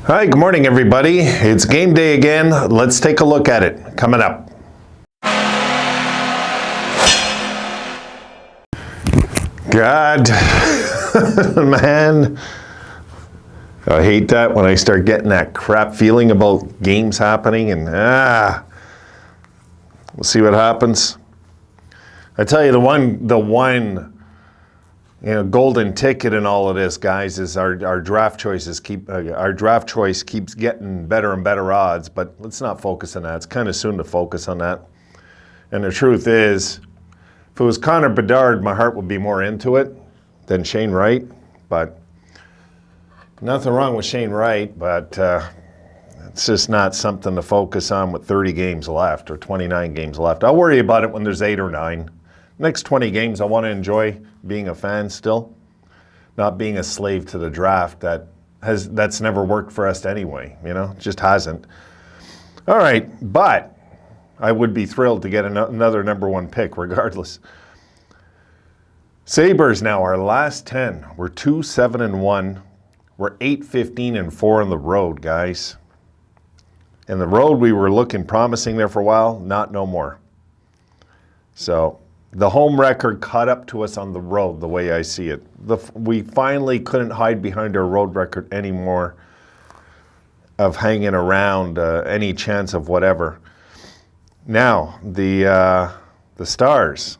Hi, good morning, everybody. It's game day again. Let's take a look at it. Coming up. God, man, I hate that when I start getting that crap feeling about games happening and we'll see what happens. I tell you, the one golden ticket in all of this, guys, is our draft choices our draft choice keeps getting better and better odds, but let's not focus on that. It's kind of soon to focus on that. And the truth is, if it was Connor Bedard, my heart would be more into it than Shane Wright, but nothing wrong with Shane Wright, but it's just not something to focus on with 30 games left or 29 games left. I'll worry about it when there's 8 or 9. Next 20 games, I want to enjoy being a fan still, not being a slave to the draft that's never worked for us anyway, it just hasn't. All right, but I would be thrilled to get another number 1 pick regardless. Sabres now, our last 10. We're 2-7-1. We're 8-15-4 on the road, guys. And the road, we were looking promising there for a while, not no more. So the home record caught up to us on the road, the way I see it. We finally couldn't hide behind our road record anymore of hanging around any chance of whatever. Now, the Stars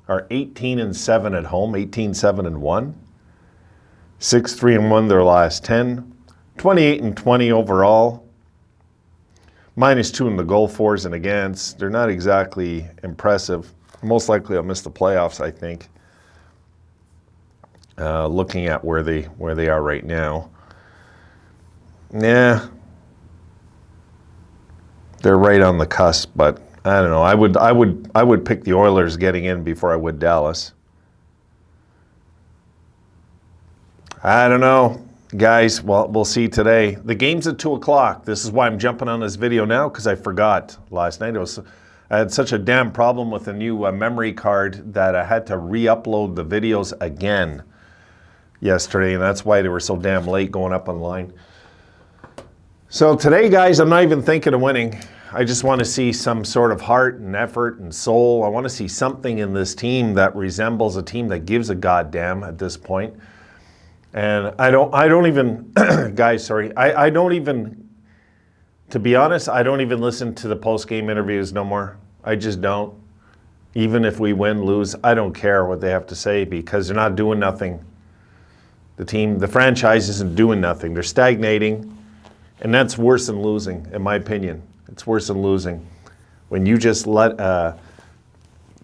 are 18-7 at home, 18-7-1, 6-3-1 their last 10, 28-20 overall, -2 in the goal fors and against. They're not exactly impressive. Most likely I'll miss the playoffs, I think, looking at where they are right now. Yeah, they're right on the cusp, but I don't know. I would pick the Oilers getting in before I would Dallas. I don't know, guys. Well, we'll see today. The game's at 2 o'clock. This is why I'm jumping on this video now, because I forgot last night. I had such a damn problem with a new memory card that I had to re-upload the videos again yesterday, and that's why they were so damn late going up online. So today, guys, I'm not even thinking of winning. I just want to see some sort of heart and effort and soul. I want to see something in this team that resembles a team that gives a goddamn at this point. And I don't even, guys, sorry, I don't even, to be honest, I don't even listen to the post-game interviews no more. I just don't. Even if we win, lose, I don't care what they have to say because they're not doing nothing. The franchise isn't doing nothing. They're stagnating, and that's worse than losing, in my opinion. It's worse than losing. When you just let,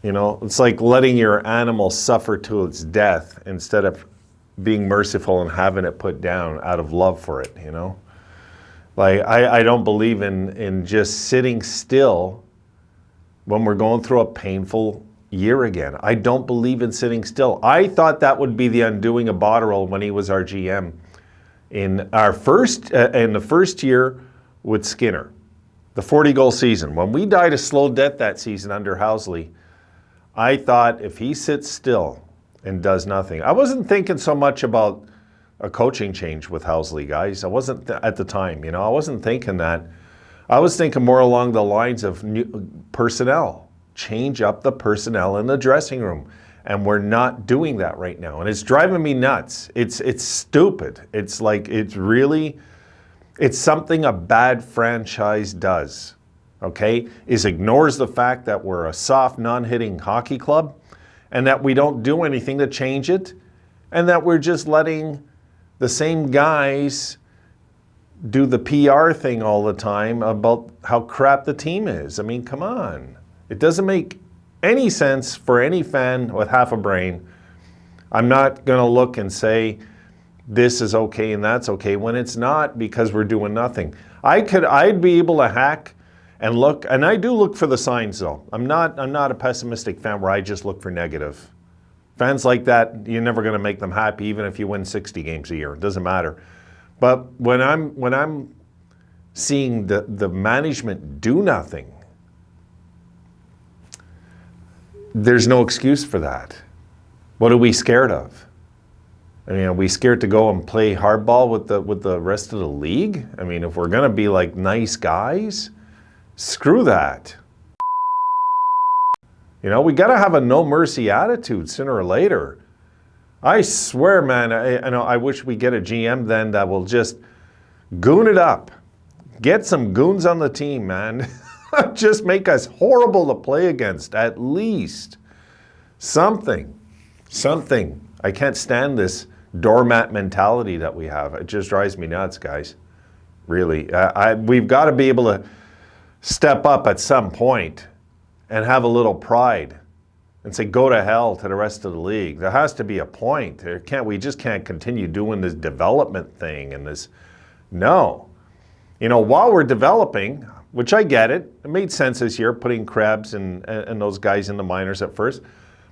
it's like letting your animal suffer to its death instead of being merciful and having it put down out of love for it, Like, I don't believe in just sitting still when we're going through a painful year again. I don't believe in sitting still. I thought that would be the undoing of Botterill when he was our GM in the first year with Skinner, the 40-goal season. When we died a slow death that season under Housley, I thought if he sits still and does nothing. I wasn't thinking so much about a coaching change with Housley, guys. I wasn't at the time, I wasn't thinking that. I was thinking more along the lines of new personnel. Change up the personnel in the dressing room. And we're not doing that right now. And it's driving me nuts. It's stupid. It's like, it's something a bad franchise does, okay? Ignores the fact that we're a soft, non-hitting hockey club and that we don't do anything to change it and that we're just letting the same guys do the PR thing all the time about how crap the team is. I mean, come on. It doesn't make any sense for any fan with half a brain. I'm not going to look and say this is okay and that's okay when it's not, because we're doing nothing. I'd be able to hack and look, and I do look for the signs though. I'm not a pessimistic fan where I just look for negative. Fans like that, you're never going to make them happy even if you win 60 games a year. It doesn't matter. But when I'm seeing the management do nothing, there's no excuse for that. What are we scared of? I mean, are we scared to go and play hardball with the rest of the league? I mean, if we're going to be like nice guys, screw that. You know, we got to have a no mercy attitude sooner or later. I swear, man, I wish we get a GM then that will just goon it up. Get some goons on the team, man. Just make us horrible to play against, at least. Something. I can't stand this doormat mentality that we have. It just drives me nuts, guys. Really. We've got to be able to step up at some point and have a little pride and say, go to hell to the rest of the league. There has to be a point. We just can't continue doing this development thing and this. No. You know, while we're developing, which I get it made sense this year, putting Krebs and those guys in the minors at first.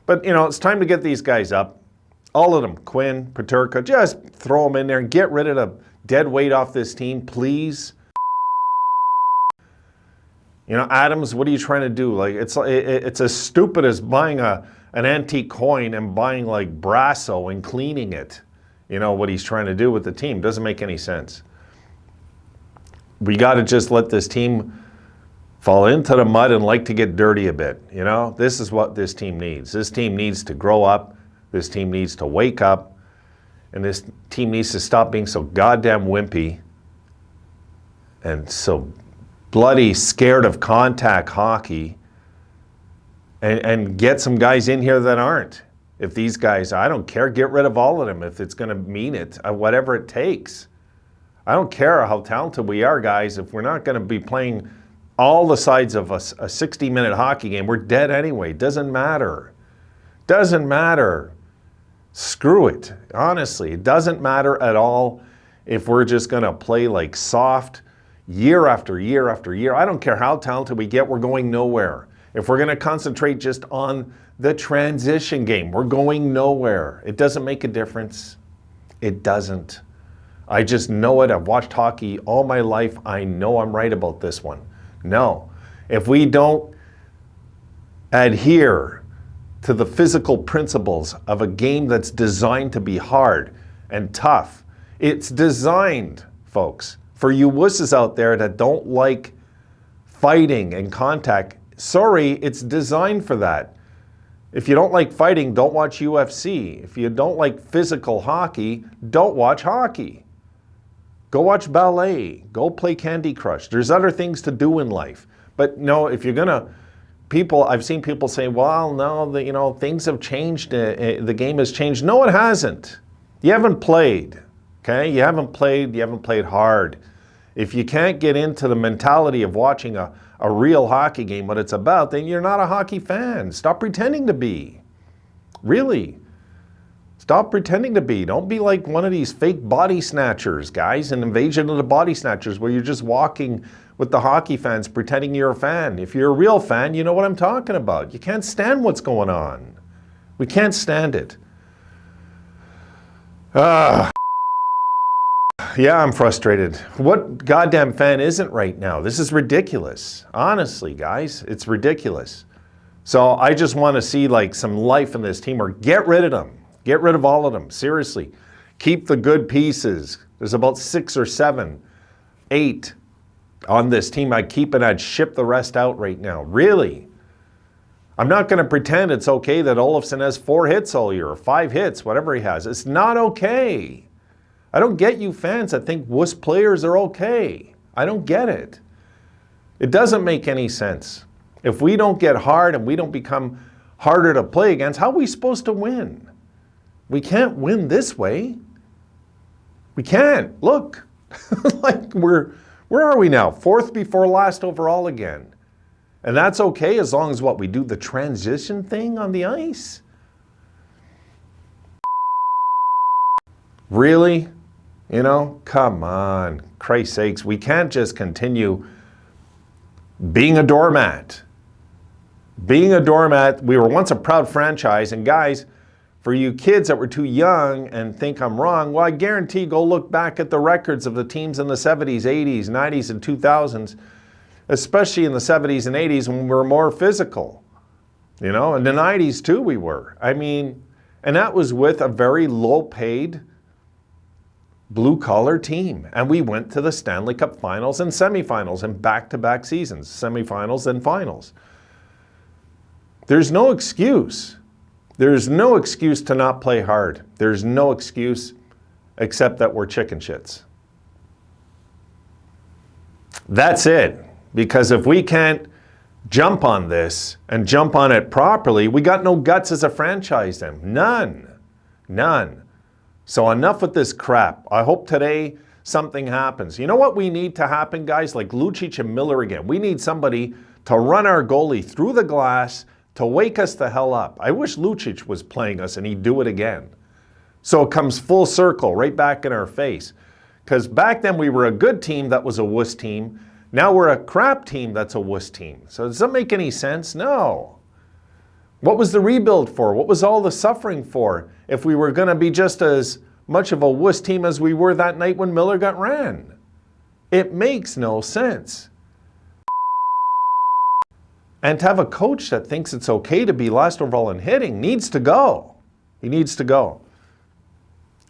But, you know, it's time to get these guys up. All of them, Quinn, Peterka, just throw them in there and get rid of the dead weight off this team, please. You know, Adams, what are you trying to do? Like, it's as stupid as buying an antique coin and buying like Brasso and cleaning it. You know, what he's trying to do with the team doesn't make any sense. We got to just let this team fall into the mud and like to get dirty a bit. You know, this is what this team needs. This team needs to grow up. This team needs to wake up. And this team needs to stop being so goddamn wimpy and so bloody scared of contact hockey and get some guys in here that aren't. If these guys, I don't care, get rid of all of them if it's going to mean it, whatever it takes. I don't care how talented we are, guys. If we're not going to be playing all the sides of a 60-minute hockey game, we're dead anyway. Doesn't matter. Doesn't matter. Screw it. Honestly, it doesn't matter at all if we're just going to play like soft year after year after year. I don't care how talented we get, we're going nowhere. If we're going to concentrate just on the transition game, we're going nowhere. It doesn't make a difference. It doesn't. I just know it. I've watched hockey all my life. I know I'm right about this one. No. If we don't adhere to the physical principles of a game that's designed to be hard and tough, it's designed, folks, for you wusses out there that don't like fighting and contact. Sorry, it's designed for that. If you don't like fighting, don't watch UFC. If you don't like physical hockey, don't watch hockey. Go watch ballet. Go play Candy Crush. There's other things to do in life. But no, if you're gonna, I've seen people say, well, no, things have changed. The game has changed. No, it hasn't. You haven't played, okay? You haven't played hard. If you can't get into the mentality of watching a real hockey game, what it's about, then you're not a hockey fan. Stop pretending to be. Really. Stop pretending to be. Don't be like one of these fake body snatchers, guys, an invasion of the body snatchers where you're just walking with the hockey fans pretending you're a fan. If you're a real fan, you know what I'm talking about. You can't stand what's going on. We can't stand it. Yeah, I'm frustrated. What goddamn fan isn't right now? This is ridiculous. Honestly, guys, it's ridiculous. So I just want to see like some life in this team, or get rid of them. Get rid of all of them. Seriously. Keep the good pieces. There's about 6 or 7, 8 on this team. I'd keep and I'd ship the rest out right now. Really. I'm not going to pretend it's okay that Olofsson has 4 hits all year, or 5 hits, whatever he has. It's not okay. I don't get you fans that think wuss players are okay. I don't get it. It doesn't make any sense. If we don't get hard and we don't become harder to play against, how are we supposed to win? We can't win this way. We can't. Look, like where are we now? 4th before last overall again. And that's okay as long as we do the transition thing on the ice. Really? Come on, Christ's sakes. We can't just continue being a doormat. Being a doormat, we were once a proud franchise, and guys, for you kids that were too young and think I'm wrong, well, I guarantee go look back at the records of the teams in the 70s, 80s, 90s, and 2000s, especially in the 70s and 80s when we were more physical. In the 90s too we were. I mean, And that was with a very low-paid, blue-collar team. And we went to the Stanley Cup finals and semifinals in back-to-back seasons, semifinals and finals. There's no excuse. There's no excuse to not play hard. There's no excuse except that we're chicken shits. That's it. Because if we can't jump on this and jump on it properly, we got no guts as a franchise then. None. None. So enough with this crap. I hope today something happens. You know what we need to happen, guys? Like Lucic and Miller again. We need somebody to run our goalie through the glass to wake us the hell up. I wish Lucic was playing us and he'd do it again. So it comes full circle right back in our face. Because back then we were a good team that was a wuss team. Now we're a crap team that's a wuss team. So does that make any sense? No. What was the rebuild for? What was all the suffering for if we were going to be just as much of a wuss team as we were that night when Miller got ran? It makes no sense. And to have a coach that thinks it's okay to be last overall in hitting needs to go. He needs to go.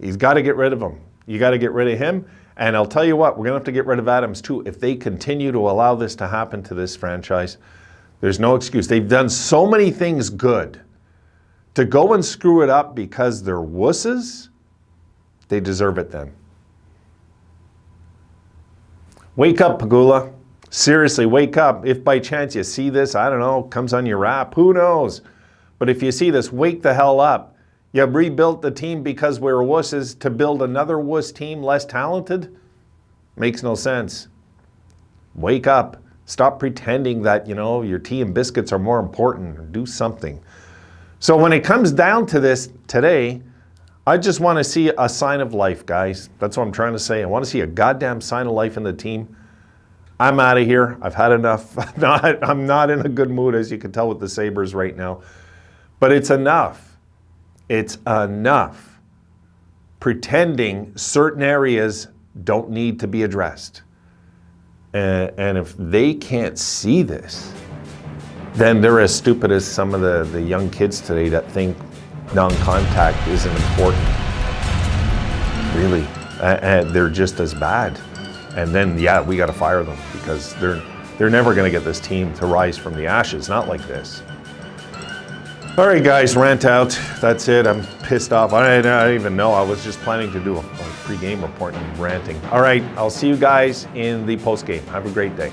He's got to get rid of him. You got to get rid of him. And I'll tell you what, we're going to have to get rid of Adams too. If they continue to allow this to happen to this franchise, there's no excuse. They've done so many things good. To go and screw it up because they're wusses, they deserve it then. Wake up, Pegula. Seriously, wake up. If by chance you see this, I don't know, comes on your app, who knows? But if you see this, wake the hell up. You rebuilt the team because we were wusses to build another wuss team less talented? Makes no sense. Wake up. Stop pretending that, you know, your tea and biscuits are more important. Do something. So when it comes down to this today, I just want to see a sign of life, guys. That's what I'm trying to say. I want to see a goddamn sign of life in the team. I'm out of here. I've had enough. I'm not in a good mood, as you can tell with the Sabres right now. But it's enough. It's enough pretending certain areas don't need to be addressed. And if they can't see this, then they're as stupid as some of the young kids today that think non-contact isn't important. Really. And they're just as bad. And then, yeah, we got to fire them because they're never going to get this team to rise from the ashes. Not like this. All right, guys, rant out. That's it. I'm pissed off. I don't even know. I was just planning to do a pre-game report and ranting. All right, I'll see you guys in the post-game. Have a great day.